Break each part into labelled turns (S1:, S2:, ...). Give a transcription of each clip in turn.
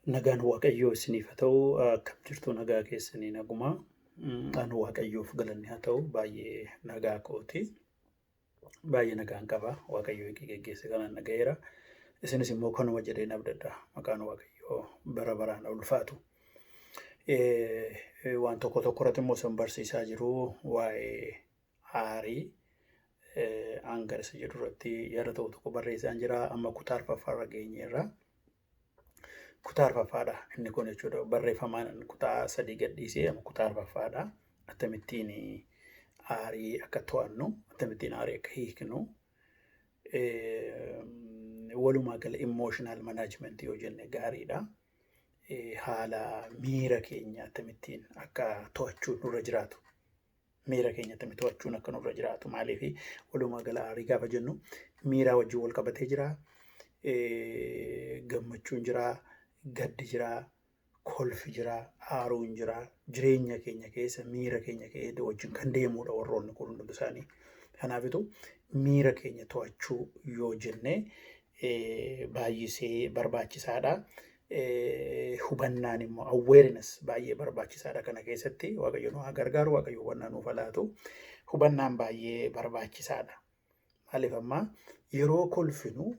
S1: Nagaan Waaqayyoo isiniif haa ta'u, akkam jirtu nagaa keessanii naguma. Ani Waaqayyoof galanni haa ta'u, baay'ee nagaa kooti. Baay'ee nagaan qaba. Waaqayyoo eegi geggeesse kanaan nagayeera. Isinis immoo kanuma jedhee nabdadha. Maqaan Waaqayyoo bara baraan haa ulfaatu. Waan tokko tokko irratti immoo san barsiisaa jiru waa'ee aarii. Aangarisa jedhu irratti yaada tokko barreessaan jira. Amma kutaa arfaffaarra geenyeerra. Kutaa arfaffaadha inni kun jechuudha. Barreeffamaan kutaa sadii gadhiisee amma kutaa arfaffaadha. Akkamittiin aarii akka to'annu, akkamittiin aarii akka hiiknu, walumaa gala emotional management yoo jenne gaariidha. Haala miira keenya akkamittiin akka to'achuun nurra jiraatu. Miira keenya akkamitti to'achuun akka nurra jiraatu. Maaliif walumaa gala aarii gaafa jennu miiraa wajjin wal qabatee jira. Gammachuun jira. Gaddi jira, kolfi jira, aaruun jira, jireenya keenya keessa, miira keenya keessa wajjin kan deemudha warroonni kun hundi isaanii. Kanaafitu miira keenya to'achuu yoo jenne baay'isee barbaachisaadha. Hubannaan immoo awareness baay'ee barbaachisaadha kana keessatti. Waaqayyo nu haa gargaaru, Waaqayyo hubannaa nuuf haa laatu. Hubannaan baay'ee barbaachisaadha. Maaliif ammaa yeroo kolfinu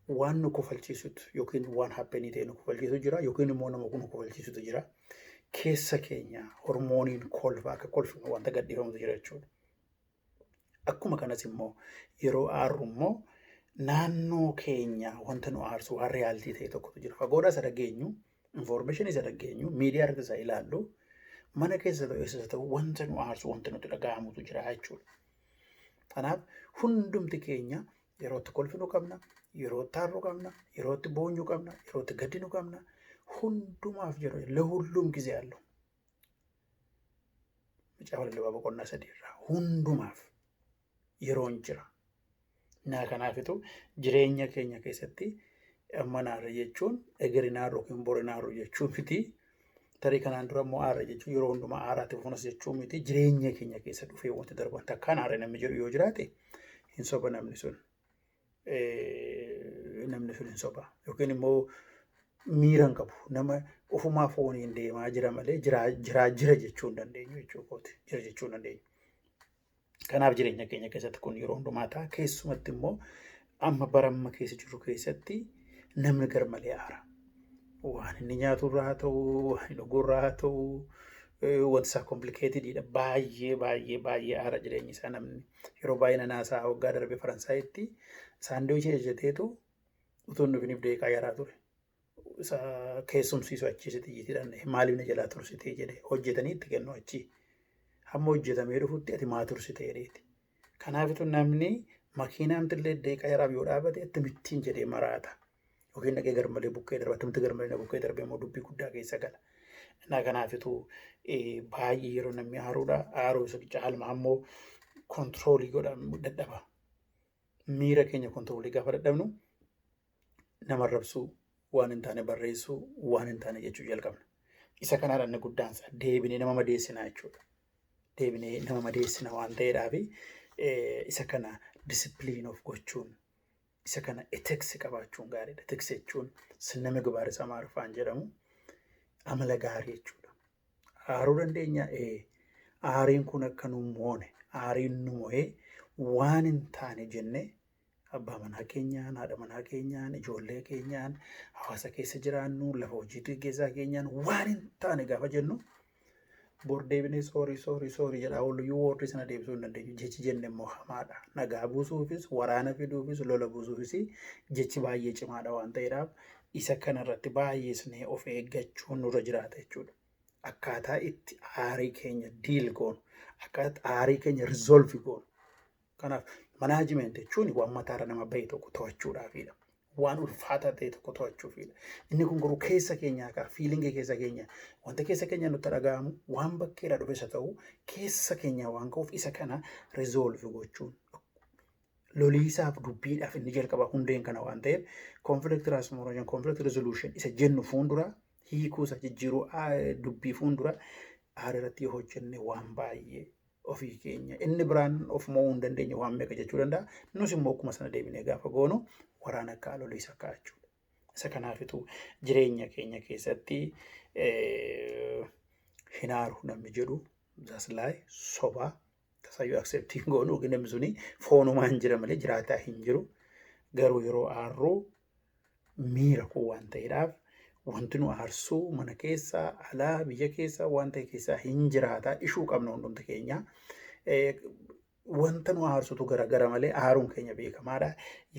S1: waan nu kofalchiisutu yookiin waan happenii ta'e nu kofalchiisu jira yookiin immoo nama kun nu kofalchiisutu jira. Keessa keenya hormooniin kolfa akka kolfinu wanta gadhiifamutu jira jechuudha. Akkuma kanas immoo yeroo aarru immoo naannoo keenya wanta nu aarsu waan reaaltii ta'e tokkotu jira. Fagoodhaa isa dhageenyu, information isa dhageenyu, miidiyaa irratti isa ilaallu, mana keessa ta'u eessas ta'u wanta nu aarsu wanta nuti dhaga'amutu jira jechuudha. Kanaaf hundumti keenya yerootti kolfinu qabna. Yerootti aarruu qabna, yerootti boonyuu qabna, yerootti gaddinu qabna. Hundumaaf yeroo ለሁሉም ጊዜ አለው። Macaafa Lallabaa boqonnaa 3 irraa hundumaaf yeroon jira. Naa kanaafitu jireenya keenya keessatti amma naarra jechuun egeri naarroo yookiin bori naarroo jechuun miti. Tarii kanaan dura immoo aarra jechuun yeroo hundumaa aaraatti fufuunas jechuun miti. Jireenya keenya keessa dhufee wanti darban takkaan aarra namni jedhu yoo jiraate hin soba namni sun. Namni sun hin soba yookiin immoo miira hin qabu. Nama ofumaa fooniin deemaa jira malee jira jechuu hin dandeenyu jechuudha. Jira jechuu hin dandeenyu. Kanaaf jireenya keenya keessatti kun yeroo hundumaa ta'a. Keessumatti immoo amma baramma keessa jiru keessatti namni garmalee aara. Waan inni nyaatu irraa haa ta'u, waan inni dhuguu irraa haa ta'u, wanti isaa complicated baay'ee aara jireenyi isaa namni. Yeroo baay'ee nanaasaa waggaa darbe Faransaayitti saandiwichii hojjeteetu utuu inni finiif deeqaa yaraa ture. Isa keessumsiisu achiis xiyyiitiidhaan maaliif na jalaa tursitee jedhee hojjetanii itti kennu achii. Hamma hojjetamee dhufutti ati maa tursitee dheeti. Kanaafitu namni makiinaan illee deeqaa yaraaf yoo dhaabate akkamittiin jedhee maraata. Yookiin dhaqee garmalee bukkee darba, akkamitti garmalee na bukkee darbee immoo dubbii guddaa keessa gala. Kanaafitu baay'ee yeroo namni aaruudha. Aaruu isa caalmaa ammoo kontiroolii godhamu dadhaba. Miira keenya kontiroolii gaafa dadhabnu nama rabsuu, waan hin taane barreessuu, waan hin taane jechuu jalqabna. Isa kanaadhaan inni guddaansa deebinee nama madeessina jechuudha. Deebinee nama madeessina waan ta'eedhaaf isa kana discipline of gochuun, isa kana ethics qabaachuun gaariidha. Ethics jechuun sirna ምግባረ ሰማርፋን jedhamu amala gaarii jechuudha. Aaruu dandeenya aariin kun akka nu moone, aariin nu mo'ee waan hin taane jennee abbaa manaa keenyaan, haadha manaa keenyaan, ijoollee keenyaan, hawaasa keessa jiraannu, lafa hojii keessaa keenyaan waan hin taane gaafa jennu bor deebinee soorii jedhaa ooluyyuu warri sana deebisuu hin dandeenyu. Jechi jenne immoo hamaadha. Nagaa buusuufis, waraana fiduufis, lola buusuufis jechi baay'ee cimaadha waan ta'eedhaaf isa kanarratti baay'isnee of eeggachuun nurra jiraata jechuudha. Akkaataa itti aarii keenya diil goonu, akkaataa aarii keenya rizoolvi goonu. Kanaaf manaajimeent jechuun waan mataarra nama bahe tokko to'achuudhaafidha. Waan ulfaataa ta'e tokko to'achuufidha. Inni kun garuu keessa keenyaa kaa fiilingii keessa keenya wanta keessa keenya nutti dhaga'amu waan bakkeedhaa dhufes haa ta'u keessa keenya waan ka'uuf isa kana rizoolvi gochuun. Loliisaaf dubbiidhaaf inni jalqaba hundeen kana waan ta'eef conflict resolution, conflict resolution isa jennu fuuldura hiikuusa jijjiiruu dubbii fuuldura aarii irratti hojjenne waan baay'ee ofii keenya inni biraan of mo'uu hin dandeenye waan meeqa jechuu danda'a. Nus immoo akkuma sana deebinee gaafa goonu waraana akka loliisa akka jechuudha. Isa kanaafitu jireenya keenya keessatti hinaaru namni jedhu zaslaay sobaa tasayyuu accepting goonu namni suni foonumaan jira malee jiraataa hin jiru. Garuu yeroo aarruu miira koo waan ta'eedhaaf wanti nu aarsuu mana keessaa alaa biyya keessaa waan ta'e keessaa hin jiraataa ishuu qabna hundumti keenya. Wanta nu aarsutu garagara malee aaruun keenya beekamaadha.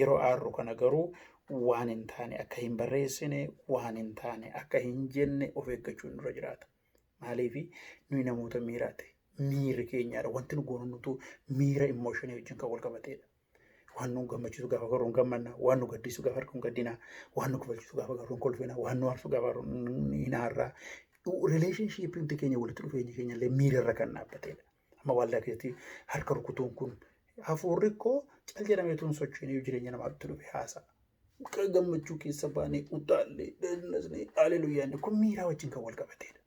S1: Yeroo aarru kana garuu waan hin taane akka hin barreessine waan hin taane akka hin jenne of eeggachuun nurra jiraata. Maaliif nuyi namoota miiraati. Miirri keenyaadha. Wanti nu goonu nutu miira immooshinii wajjin kan wal qabateedha. Waan nu gammachiisu gaafa garuu hin gammanna, waan nu gaddisiisu gaafa harka hin gaddina, waan nu kofalchiisu gaafa garuu hin kolfina, waan nu aarsu gaafa hin aarra. Rileeshnshiippiin keenya walitti dhufeenya keenya illee miirarra kan dhaabbateedha. Amma waldaa keessatti harka rukutuun kun hafuurri koo cal jedhameetuun sochoonee jireenya namaatti dhufe haasa'a. Gammachuu keessa baanee utaallee dannasnee haleluuyyaan kun miiraa wajjin kan wal qabateedha.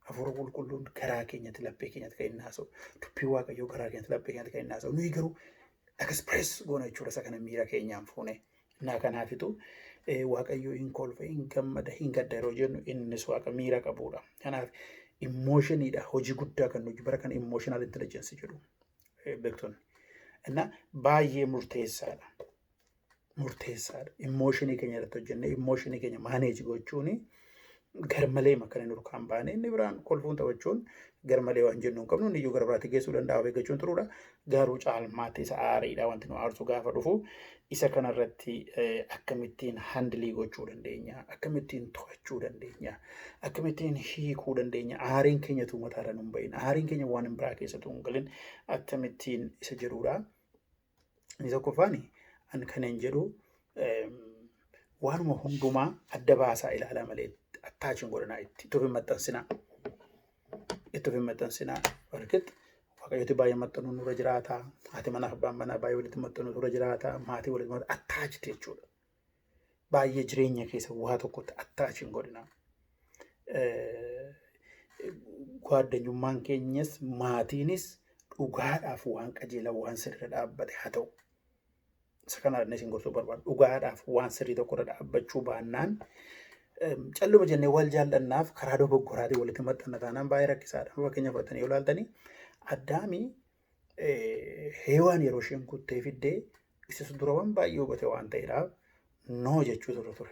S1: Hafuura qulqulluun garaa keenyatti laphee keenyatti kan inni haasa'u, dubbii waaqayyoo garaa keenyatti laphee keenyatti kan inni haasa'u. Nuyi garuu express goona jechuudha isa kana miira keenyaan fuune. Naa kanaafitu waaqayyoo hin kolfa, hin gammada, hin gadda yeroo jennu innis waaqa miira qabudha. Kanaaf immoshiniidha hojii guddaa kan nuti bara kana emotional intelligence jedhu beektonni. Innaa baay'ee murteessaadha. Murteessaadha. Immooshinii keenya irratti hojjennee immooshinii keenya maaneeji gochuuni garmalee makkan hin urkaan baane inni biraan kolfuun taphachuun garmalee waan jennu hin qabnu inni iyyuu gara biraatti geessuu danda'a of eeggachuun turuudha. Garuu caalmaatti isa aariidha wanti nu aarsu gaafa dhufu isa kanarratti akkamittiin handilii gochuu dandeenya, akkamittiin to'achuu dandeenya, akkamittiin hiikuu dandeenya, aariin keenya tuumataadhaan hin bahin, aariin keenya waan hin biraa keessatti hin galin akkamittiin isa jedhuudha. Inni tokkoffaani an kanan jedhu waanuma hundumaa adda baasaa ilaalaa malee attaachiin godhanaa itti tufi maxxansinaa. Itti tufi maxxansinaa. Barkeetti waaqayyooti baay'ee maxxanuun nurra jiraata. Haati manaa abbaan manaa baay'ee walitti maxxanuun nurra jiraata. Maatii walitti maxxanuun attaachiti jechuudha. Baay'ee jireenya keessa waa tokkotti attaachiin godhinaa. Gaaddanyummaan keenyas maatiinis dhugaadhaaf waan qajeelaa waan sirrii dhaabbate haa ta'u. Isa kanaan isin gorsuu barbaadu. Dhugaadhaaf waan sirrii tokkorra dhaabbachuu baannaan calluma jennee wal jaallannaaf karaa dogoggoraatii walitti maxxanna taanaan baay'ee rakkisaadha. Fakkeenyaaf fudhatanii yoo ilaaltanii Addaamii heewaan yeroo isheen kuttee fiddee isa durawwan baay'ee hubate waan ta'eedhaaf noo jechuu ture.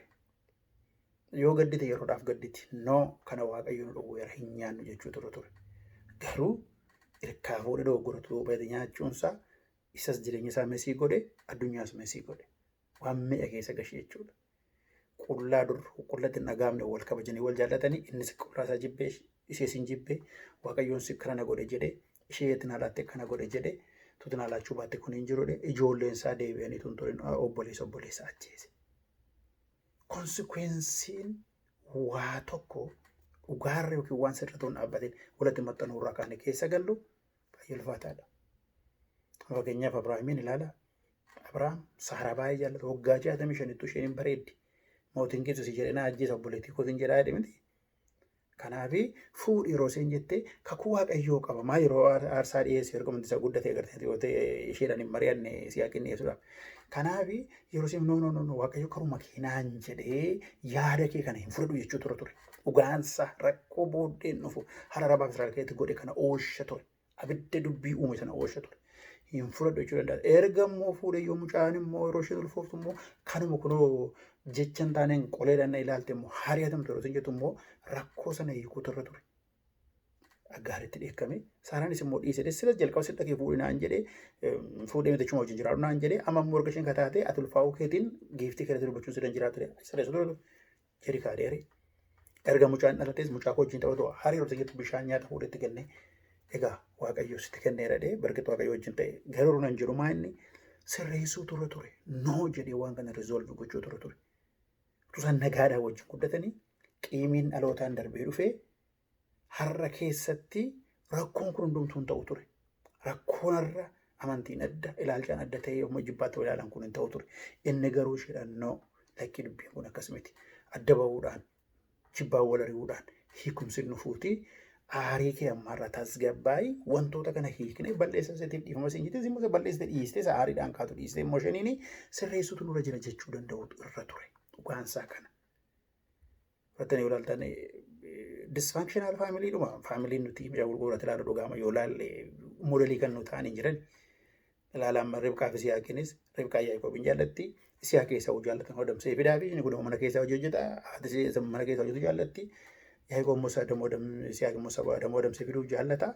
S1: Yoo gaddite yeroodhaaf gadditi noo kana waaqayyo nu dhowweera hin nyaannu jechuu ture. Garuu hirkaa fuudhee dogoggoratu hubate nyaachuunsaa isas jireenya isaa mesii godhe addunyaas mesii godhe waan mi'a keessa gashee jechuudha. Qullaa dur qullatti hin dhagaamne wal kabajanii wal jaallatanii innis qullaa isaa jibbee ishees hin jibbee waaqayyoon si kana godhe jedhee isheetiin alaatti kana godhe jedhee tuutiin alaachuu baatte kun hin jirudha. Ijoolleen isaa deebi'anii tunturin obboleessa ajjeese. Konsekwensiin waa tokko dhugaarra yookiin waan sirratuun dhaabbateen walitti maxxanuu irraa kaane keessa gallu baay'ee ulfaataadha. Fakkeenyaaf Abrahaamiin ilaala. Abrahaam Saaraa baay'ee jaallata. Waggaa 65 isheen bareeddi. Mootiin keessu si jedhee na ajjeesa obboleettii kootiin jedhaa jedhe miti. Kanaaf fuudhi yeroo isheen jettee kakuu waaqayyoo qaba. Maa yeroo aarsaa dhiyeessu erga amantii isaa guddatee agartee yoo ta'e isheedhaan hin mari'anne si haqin dhiyeessuudhaaf. Kanaaf yeroo isheen no waaqayyo karuma keenaan jedhee yaada kee kana hin fudhadhu jechuu ture. Dhugaansa rakkoo booddeen dhufu hara rabaaf Israa'el keessatti godhe kana oosha ture. Abidda dubbii uume sana oosha ture. Hin fudhadhu jechuu danda'a. Erga immoo fuudhee yoo mucaan immoo yeroo isheen ulfooftu immoo kanuma kunoo jechan taaneen qoleedhaan ilaalte immoo hariyatamtu yeroo jettu immoo rakkoo sana hiikuu turre ture. Aggaaritti dheekkame Saaraanis immoo dhiisee sila jalqaba sitti dhaqee fuudhinaan jedhee fuudhee mitachuma wajjin jiraatu naan jedhee amma immoo erga isheen kataatee ati ulfaa'uu keetiin giiftii kana dubbachuun sidan jiraatu ture. Sireessu ture jedhi kaadheere. Erga mucaan dhalatees mucaa koo wajjin taphatu harii yeroo jettu bishaan nyaata fuudhetti kennee egaa waaqayyo sitti kenneera dhee barkatu waaqayyo wajjin ta'e garuu nan jiru maa inni sirreessuu ture noo jedhee waan kana rizoolvi gochuu ture. Tusan nagaadhaan wajjin guddatanii qiimiin dhalootaan darbee dhufee har'a keessatti rakkoon kun hundumtuun ta'u ture. Rakkoon har'a amantiin adda ilaalchaan adda ta'ee yommuu jibbaatti wal ilaalan kun hin ta'u ture. Inni garuu isheedhaan noo lakkii dubbiin kun akkas miti. Adda bahuudhaan jibbaan wal ari'uudhaan hiikumsi nufuutii aarii kee ammaarraa tasgabbaa'ii wantoota kana hiiknee balleessa isaatiif dhiifama siin jettee immoo balleessa dhiistee isa aariidhaan kaatu dhiistee immoo shaniini sirreessuutu nurra jira jechuu danda'u irra ture. dhugaansaa kana. Fattanii yoo ilaaltan dysfunctional family dhuma familiin nuti mi'a gurgurate ilaalu dhugaama yoo ilaalle modelii kan nu ta'anii jiran ilaalaan Ribqaa fi Isiyaaqiinis Ribqaa Yaaqoobiin jaallatti Isiyaaq keessa hojii jaallatan hodamsee fidaa fi inni kun mana keessa hojii hojjeta haati mana keessa hojjetu jaallatti Yaaqoob Musaa Isiyaaq Musaa hodamsee fiduu jaallata.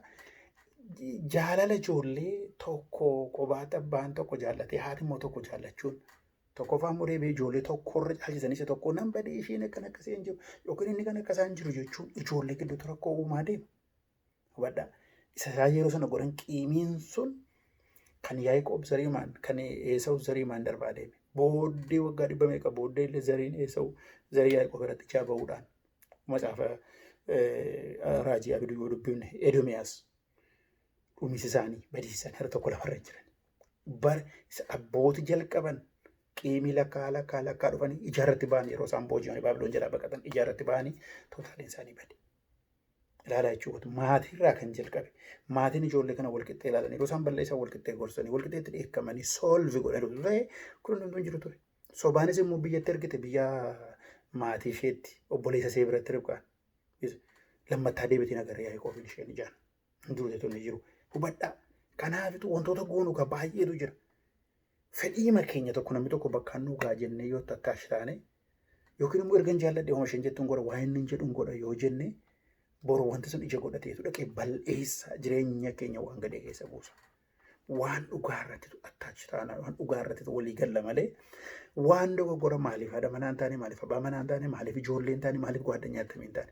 S1: Jaalala ijoollee tokko kophaa abbaan tokko jaallatee haati immoo tokko jaallachuun tokkoffaan muree bee ijoollee tokkorra caalchisanii isa tokko nan badee isheen akkan akkasii hin jiru yookiin inni kan akkasaan jiru jechuun ijoollee gidduutti rakkoo uumaa deema. Hubadhaa isa yeroo sana godhan qiimiin sun kan Yaaqoob Zariimaan kan Esawu Zariimaan darbaa deeme. Booddee waggaa 100 meeqa booddee illee zariin Esawu zarii Yaaqoob irratti ichaa bahuudhaan macaafa raajii Abduu yoo dubbifne Edomiyaas dhumisi isaanii badiisan har'a tokko lafarra jiran. Bar abbooti jalqaban qiimii lakkaa dhufanii ijaarratti ba'anii yeroo isaan booji'anii Baabiloon jalaa baqatan ijaarratti ba'anii tootaaliin isaanii bade. Ilaalaa jechuudha maatiirraa kan jalqabe maatiin ijoollee kana walqixxee ilaalan yeroo isaan balleessan walqixxee gorsanii walqixxeetti dheekkamanii soolvi godhanii ta'ee kun hunduu jiru ture. Sobaanis immoo biyyatti ergite biyya maatii isheetti obboleessa ishee biratti Ribqaan lammataa deebitiin agarra Yaaqoobiin isheen ijaan duuteetonni jiru. Hubadhaa kanaafitu wantoota goonuu kan baay'eetu jira. Fedhii keenya tokko namni tokko bakka nuugaa jennee yoo takkaash taane yookiin immoo ergan jaalladhe hooma isheen jettuun godha waa inni jedhuun godha yoo jenne boru wanti sun ija godhateetu dhaqee bal'eessa jireenya keenya waan gadee keessa buusa. Waan dhugaa irrattitu attaachi taana waan dhugaa irrattitu walii galla malee waan dogoggora maaliif haadha manaa hin taane maaliif abbaa manaa hin taane maaliif ijoollee hin taane maaliif gaaddanyyaa akkamii hin taane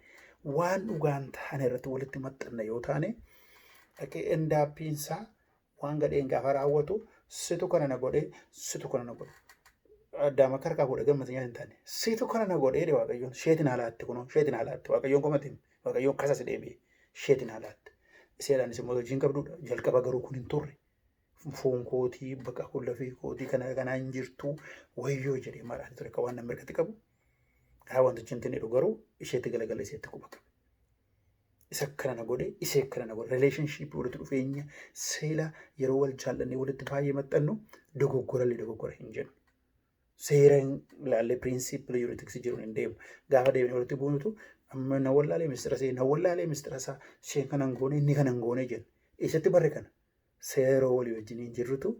S1: waan dhugaa hin taane irratti walitti maxxanna yoo taane dhaqee endaappiinsaa waan gadheen gaafa raawwatu situ kana na godhee situ kana na godhe addaama karqaa godhe gammatiin hin taane situ kana na godhee Waaqayyoon sheetiin haalaatti kunoo sheetiin haalaatti Waaqayyoon komatiin Waaqayyoon kasas deebi'e sheetiin haalaatti iseedhaanis immoo hojiin qabdudha jalqaba garuu kun hin turre foon kootii bakka qullafii kootii kanaa hin jirtu wayyoo jedhee maadhaan ture kan waan namni mirgatti qabu haa wantichi hin tinedhu garuu isheetti galagalee iseetti quba qabu. Isa kana na godhe isee kana na godhe relationship walitti dhufeenya seela yeroo wal jaallannee walitti baay'ee maxxannu dogoggora hin jennu. Seeraan ilaallee piriinsiipilii yuuritiksii jiruun hin deemu. Gaafa deemnee walitti buunutu amma na wallaalee mistira see na wallaalee mistira isaa isheen kana hin goone inni kana hin goone jennu. Eessatti barre kana seeroo walii wajjin hin jirrutu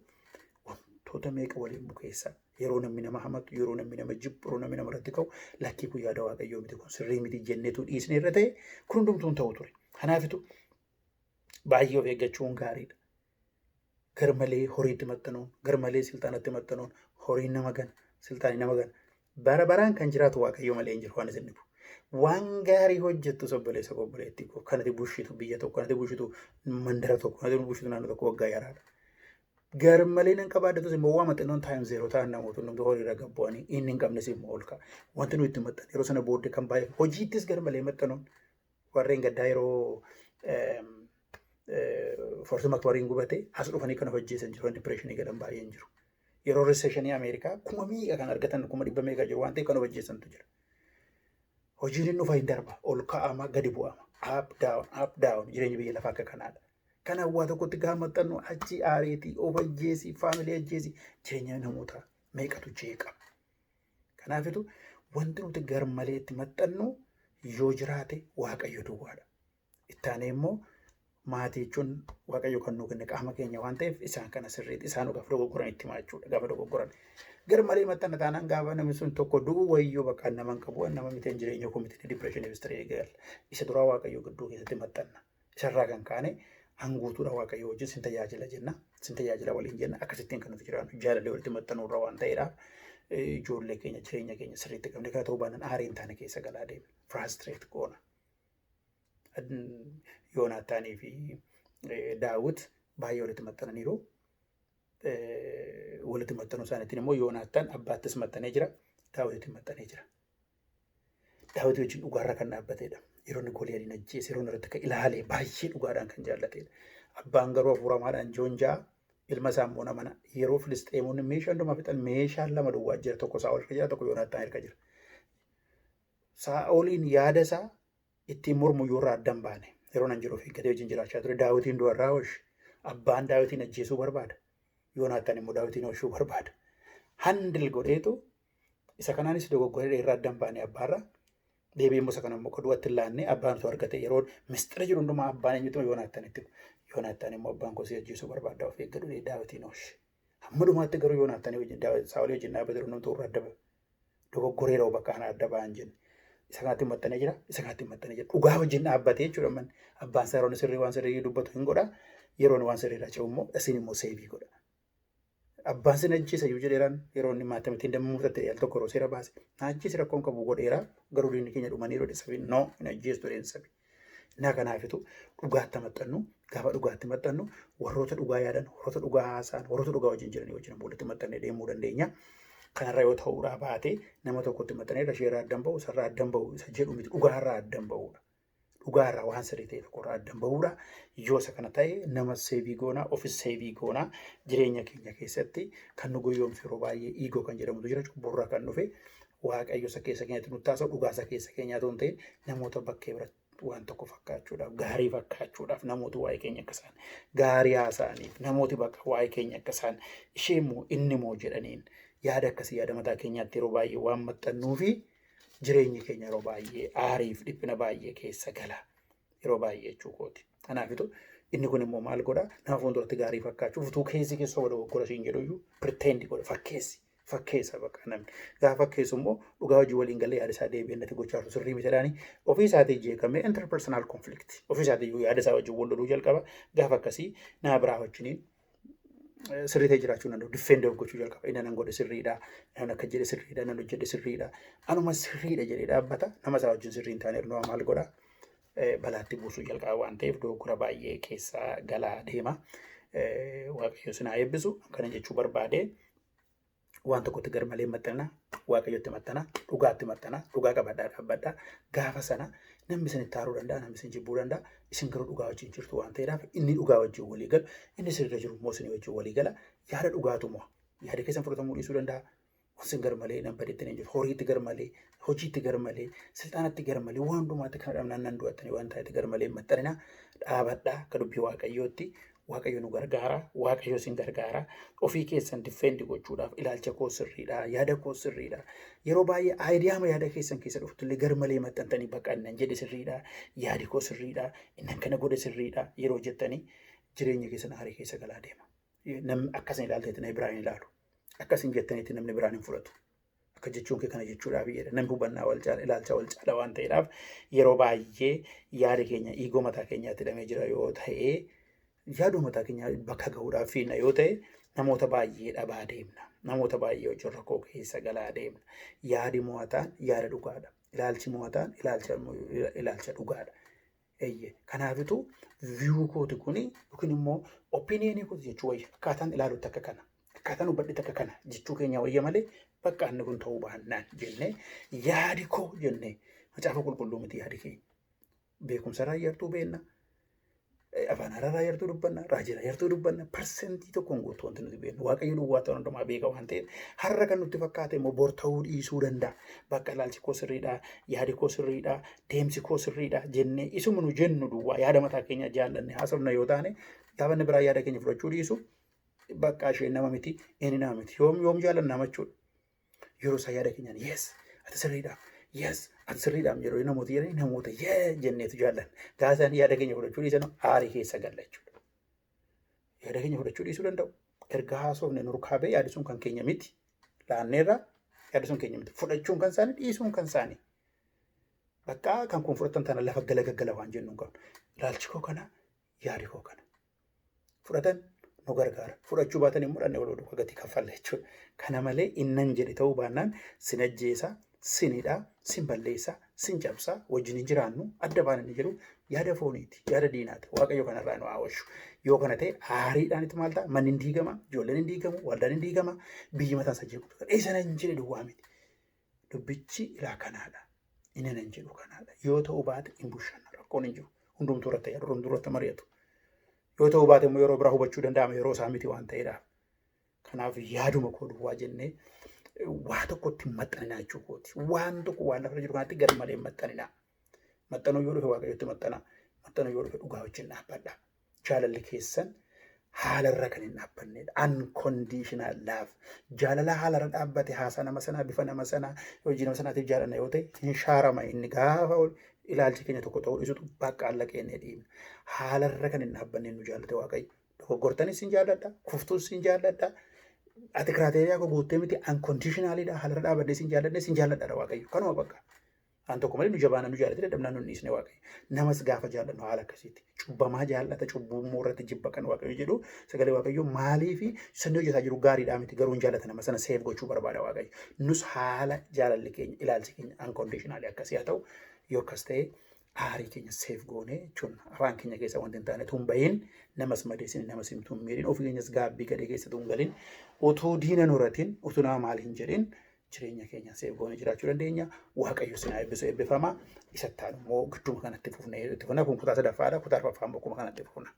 S1: wantoota meeqa waliin bukeessa. Yeroo namni nama hamatu yeroo namni nama jibbu yeroo namni nama irratti ka'u lakkii kun yaada Waaqayyoo miti kun sirrii miti jenneetu dhiisnee irra ta'e kun hundumtuun ta'u ture. Kanaafitu baay'ee of eeggachuun gaariidha. Garmalee horiitti maxxanuun garmalee silxaanatti maxxanuun horiin nama gana silxaanii nama gana bara baraan kan jiraatu Waaqayyoo malee hin jiru waan isin dhibu. Waan gaarii hojjettu obboleessa obboleettii koo kanatti bushitu biyya tokko kanatti bushitu mandara tokko kanatti bushitu naannoo tokko waggaa yaraadha. Garmalee nan qabaaddatus immoo waa maxxannoon taayim zeeroo ta'an namoota hundumtuu horiirra gabbu'anii inni hin qabnes immoo ol ka'a. Wanti nuyi itti maxxan yeroo sana booddee kan baay'ee hojiittis garmalee maxxanuun warreen gaddaa yeroo fortuma wariin gubate as dhufanii kan of ajjeesan jiru dipireeshinii galan baay'een jiru. Yeroo riseeshinii Ameerikaa kuma miiqa kan argatan kuma 100 meeqa jiru waan ta'eef kan of ajjeesantu jira. Hojiin inni dhufa hin darba ol ka'ama gadi bu'ama up down jireenya biyya lafaa akka kanaadha. Kan hawaa tokkotti gaafa maxxannu achi aareetii of ajjeesii faamilii ajjeesii jireenya namoota meeqatu jeeqa. Kanaafitu wanti nuti garmalee itti maxxannu yoo jiraate Waaqayyo duwwaadha. Itti aanee immoo maatii jechuun Waaqayyo kan nuu kenne qaama keenya waan ta'eef isaan kana sirriitti isaan gaafa dogoggoran itti himaa jechuudha. Gaafa dogoggoran garmalee maxxanna taanaan gaafa namni sun tokko du'u wayyoo bakka nama hin qabu nama miteen jireenya koo miti dipireeshinii bistirii eegala. Isa duraa Waaqayyo gidduu keessatti maxxanna. Isarraa kan kaane hanguutuudha Waaqayyo wajjin sin tajaajila jenna. Sin tajaajila waliin jenna akkasittiin kan nuti jiraannu jaalallee walitti maxxanuurra waan ta'eedhaaf ijoollee keenya jireenya keenya sirriitti qabne kana ta'uu baannaan aarii hin taane keessa galaa deeme. Firaastireet goona. Yoonaataanii fi Daawit baay'ee walitti maxxananiiru. Walitti maxxanuu isaaniitiin immoo Yoonaataan abbaattis maxxanee jira. Daawititti maxxanee jira. Daawit wajjin dhugaarra kan dhaabbateedha. Yeroo inni Gooliyaadiin ajjeese yeroo irratti kan ilaalee baay'ee dhugaadhaan kan jaallateedha. Abbaan garuu hafuuramaadhaan joonjaa ilma isaa immoo namana yeroo Filisxeemonni meeshaa hundumaa fixan meeshaan lama duwwaa jira tokko Saa'ol harka jira tokko Yoonaataan harka jira. Saa'oliin yaada isaa ittiin mormu yoo irraa addan baane yeroo nan jiru eeggatee wajjin jiraachaa ture. Daawitiin du'arraa hoshi abbaan Daawitiin ajjeesuu barbaada. Yoonaataan immoo Daawitiin hoshuu barbaada. Handil godheetu Isa kanaanis dogoggoree irraa addan baanee abbaarra deebiin musa kana immoo duwwaatti laannee abbaan osoo argate yeroo mistira jiru hundumaa abbaan eenyutu Yoonaatanitti Yoonaatan immoo abbaan kosii ajjeesuu barbaaddaa of eeggadhu Daawitiin ooshi. Hamma dhumaatti garuu Yoonaatanii wajjin Saa'olii wajjin dhaabbate namtu irra adda dogoggoree yeroo bakka kana adda ba'an jenna. Isa kanatti maxxanee jira. Isa kanatti maxxanee jira. Dhugaa wajjin dhaabbatee jechuudha man abbaan isaa yeroo sirrii waan sirrii dubbatu hin godha. Yeroon waan sirriidha ce'u immoo isin immoo seebii godha. Abbaan sin ajjeesa iyyuu jedheeraan yeroo inni maatamittiin damma murtatte yaal tokko yeroo seera baase. Na ajjeesi rakkoon qabu godheeraa garuu diinni keenya dhumanii yeroo dhisabii noo hin ajjeestu deensabi. Naa kanaafitu dhugaatti maxxannu gaafa dhugaatti maxxannu warroota dhugaa yaadan warroota dhugaa haasa'an warroota dhugaa wajjin jiranii wajjin walitti maxxannee deemuu dandeenya. Kanarra yoo ta'uudhaa baate nama tokkotti maxxanee rasheerraa addan ba'u sarraa addan ba'u isa jedhu miti dhugaarraa addan ba'uudha. Dhugaarraa waan sirrii ta'e tokkorraa addan ba'uudha. Yoo isa kana ta'e nama seebii goonaa ofis seebii goonaa jireenya keenya keessatti kan nu guyyoomsu yeroo baay'ee iigoo kan jedhamutu jira cubburraa kan dhufe waaqayyo isa keessa keenyatti nutti taasisa dhugaa isa keessa keenyaatu hin ta'in namoota bakkee biratti waan tokko fakkaachuudhaaf gaarii fakkaachuudhaaf namooti waa'ee keenya akka isaan gaarii haasa'aniif namooti bakka waa'ee keenya akka isaan ishee immoo inni immoo jedhaniin yaada akkasii yaada mataa keenyaatti yeroo baay'ee waan maxxannuu fi jireenyi keenya yeroo baay'ee aariif dhiphina baay'ee keessa gala yeroo baay'ee jechuukooti. Kanaafitu inni kun immoo maal godha nama fuulduratti gaarii fakkaachuuf utuu keessi keessa dogoggora siin jedhu iyyuu pirteendi godha fakkeessa bakka namni gaafa fakkeessu immoo dhugaa hojii waliin galee yaada isaa deebi'ee natti gochaatu sirrii mitiidhaanii ofii isaatii jeeqamee interpersonal conflict ofii isaatii iyyuu yaada isaa wajjin wal loluu jalqaba gaafa akkasii nama biraa wajjiniin sirrii ta'e jiraachuu danda'u diffeendii of gochuu jalqaba inni nan godhe sirriidha namni akka jedhe sirriidha nan hojjedhe sirriidha anuma sirriidha jedhee dhaabbata nama isaa wajjin sirrii hin taane nama maal godha balaatti buusuu jalqaba waan ta'eef dogoggora baay'ee keessa galaa deema waaqayyo sinaa eebbisu kana jechuu barbaade waan tokkotti garmalee maxxana waaqayyotti maxxana dhugaatti maxxana dhugaa qabadhaa dhaabbadhaa gaafa sana namni isin itti haaruu danda'a namni isin jibbuu danda'a isin garuu dhugaa wajjin jirtu waan ta'eedhaaf inni dhugaa wajjin walii galu inni sirriirra jiru immoo isin wajjin walii gala yaada dhugaatu moo yaada keessan fudhatamuu dhiisuu danda'a isin garmalee nan badeetti hin jiru horiitti garmalee hojiitti garmalee silxaanatti garmalee waan hundumaatti kan dhabnaan nan du'attanii waan ta'etti garmalee maxxanina dhaabadhaa akka dubbii waaqayyootti waaqayyo nu gargaara waaqayyo isin gargaara ofii keessan diffeendi gochuudhaaf ilaalcha koo sirriidha yaada koo sirriidha yeroo baay'ee aayidiyaama yaada keessan keessa dhufutullee garmalee maxxantanii bakka innan jedhe sirriidha yaadi koo sirriidha innan kana godhe sirriidha yeroo jettanii jireenya keessan aarii keessa galaa deema namni akkasin ilaalteetti na biraan ilaalu akkasin jettaniitti namni biraan hin fudhatu akka jechuun kee kana jechuudhaaf jedha namni hubannaa wal caala ilaalcha wal caala waan ta'eedhaaf yeroo baay'ee yaada keenya iigoo mataa keenyaatti hidhamee jira yoo ta'e yaaduu mataa keenya bakka gahuudhaaf fiinna yoo ta'e namoota baay'ee dhabaa deemna namoota baay'ee hojii rakkoo keessa galaa deemna yaadi mo'ataan yaada dhugaadha ilaalchi mo'ataan ilaalcha dhugaadha kanaafitu viyuu kooti kuni yookiin immoo opiniyenii kooti jechuu wayya akkaataan ilaalutti akka kana akkaataan hubadhetti akka kana jechuu keenya wayya malee bakka inni kun ta'uu baannaan jennee yaadi koo jennee macaafa qulqulluu miti yaadi keenya beekumsa raayyaartuu beenna afaan haaraa raayyaartuu dubbanna raajii raayyaartuu dubbanna parsentii tokkoon guutuu wanti nuti beeknu waaqayyo dhugaa ta'uu hundumaa beeka waan ta'eef har'a kan nutti fakkaate immoo bor ta'uu dhiisuu danda'a bakka ilaalchi koo sirriidha yaadi koo sirriidha deemsi koo sirriidha jennee isuma nu jennu duwwaa yaada mataa keenya jaallanne haasofna yoo taane gaafa inni biraa yaada keenya fudhachuu dhiisu bakka isheen nama miti inni nama miti yoom jaallanna jechuudha yeroo isaa yaada keenyaan yes ati sirriidha yes ati sirriidhaam jedhu namoota jedhanii namoota jenneetu jaallan gaasaan yaada keenya fudhachuu dhiisan aarii keessa galla jechuudha yaada keenya fudhachuu dhiisuu danda'u erga haasofne nurkaa ba'e yaadi sun kan keenya miti laanneerra yaadi sun keenya miti fudhachuun kan isaanii dhiisuun kan isaanii bakka kan kun fudhatan tana lafa gaggala waan jennuun qabnu ilaalchi koo kana yaadi koo kana fudhatan nu gargaara fudhachuu baatan immoo dhanne waloo dhufa gatii kaffalla jechuudha kana malee innan jedhe ta'uu baannaan sin ajjeesa sinidha sin balleessa sin cabsa wajjin hin jiraannu adda baan inni jedhu yaada fooniiti yaada diinaati waaqayyo kanarraa nu aawwashu yoo kana ta'e aariidhaan itti maal ta'a manni hin diigama ijoolleen hin diigamu waldaan hin diigama biyyi mataan isaa jeequudha dheessana hin jedhe duwwaa miti dubbichi ilaa kanaadha inni nan jedhu kanaadha yoo ta'uu baate hin bushanna rakkoon hin jiru hundumtuu irratti yaadu hundumtuu irratti mari'atu yoo ta'uu baate immoo yeroo biraa hubachuu danda'ama yeroo isaa miti waan ta'eedhaaf kanaaf yaaduma koo duwwaa jennee waa tokkotti maxxaninaa jechuukooti waan tokko waan lafa jiru kanatti gad malee maxxaninaa maxxanuu yoo dhufe waaqayyotti maxxanaa maxxanuu yoo dhufe dhugaa wajjin dhaabbadha jaalalli keessan haalarra kan hin dhaabbannedha. Unconditional love. Jaalala haalarra dhaabbate haasaa nama sanaa bifa nama sanaa hojii nama sanaatiif jaalanna yoo ta'e hin shaarama inni gaafa ilaalchi keenya tokko ta'uu isutu bakka allaqeennee dhiibna. Haalarra kan hin dhaabbanne nu jaallate Waaqayyo. Dogoggortanis hin jaalladha, kuftuus hin jaalladha. Ati kiraateriyaa koo guuttee miti unconditionalidha. Haalarra dhaabadde sin jaalladha Waaqayyo. Kanuma bakka. An tokko malee nu jabaana nu jaallate dadhabnaan nu dhiisne Waaqayyo. Namas gaafa jaallannu haala akkasiiti. Cubbamaa jaallata cubbummoo irratti jibba kan Waaqayyo jedhu sagalee Waaqayyo maalii fi sanni hojjetaa jiru gaariidhaa miti garuu hin jaallata nama sana seef gochuu barbaada Waaqayyo. Nus haala jaalalli keenya ilaalchi keenya unconditionally akkasii haa ta'u yoo akkas ta'e aarii keenya seef goonee jechuun afaan keenya keessa wanti hin taane tun bahin namas madeessin namas himtuu hin miidhin ofii keenyas gaabbii gadhee keessa tun galin utuu diina nuratiin utuu nama maal hin jedhin jireenya keenya seef goonee jiraachuu dandeenya. Waaqayyo sinaa eebbisu eebbifamaa isatti taanu immoo gidduma kanatti fufnee itti fufna kun kutaa sadaffaadha kutaa arfaffaan bokkuma kanatti fufna.